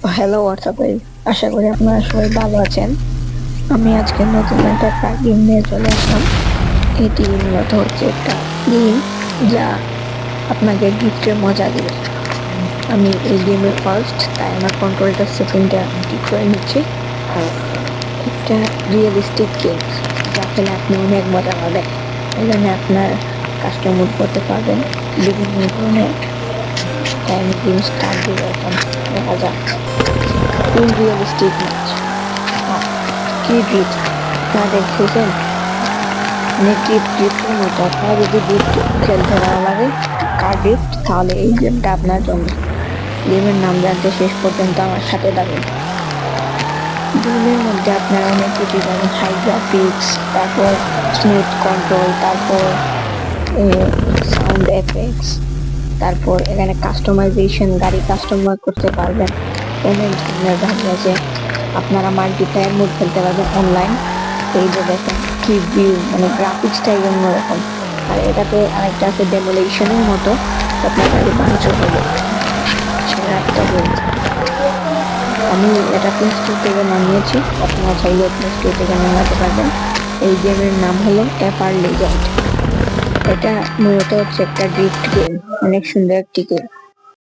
Hello WhatsApp guys, আশা করি আপনারা সবাই ভালো আছেন। আমি আজকে নতুন একটা কার্ড গেম নিয়ে চলে আসলাম। এটি মূলত হচ্ছে একটা গেম যা আপনাকে গিফটের মজা দিবে। আমি এই গেমের ফার্স্ট, তাই আমার কন্ট্রোলটা সেকেন্ডটা ঠিক করে নিচ্ছি। একটা রিয়েলিস্টিক গেম যা খেলে আপনি অনেক মজা পাবেন। এখানে আপনার কাস্টমার করতে পারবেন বিভিন্ন ধরনের। তাই আমি গেম স্টার্ট দিব এখন, দেখা যাক। ফুল রিয়েলিস্টিক ম্যাচ। কি ড্রিফট আপনারা দেখতেছেন? মানে ড্রিফটের মতো। আপনার যদি ড্রিফট খেলতে ভালো লাগে, কার ড্রিফট, তাহলে এই গেমটা আপনার জন্য। গেমের নাম জানতে শেষ পর্যন্ত আমার সাথে থাকুন। গেমের মধ্যে আপনারা অনেক কিছু পাবেন, হাই গ্রাফিক্স, তারপর স্মুথ কন্ট্রোল, তারপর সাউন্ড এফেক্টস, তারপর এখানে কাস্টমাইজেশন, গাড়ি কাস্টমাইজ করতে পারবেন। অনেক ধরনের গাড়ি আছে। আপনারা মাল্টিপ্লেয়ার মোড খেলতে পারবেন অনলাইন। এই যে দেখেন কি ভিউ, মানে গ্রাফিক্সটাই অন্যরকম। আর এটাতে আরেকটা আছে ডেমোলেশনের মতো, আপনার গাড়ি ভাঙচুর হবে। সেরা একটা গেম। আমি এটা প্লে স্টোর থেকে নামিয়েছি, আপনারা চাইলে প্লে স্টোর থেকে নামাতে পারবেন। এই গেমের নাম হলো এপার লিজেন্ড। এটা মূলত হচ্ছে একটা ড্রিফট গেম, অনেক সুন্দর একটি গেম।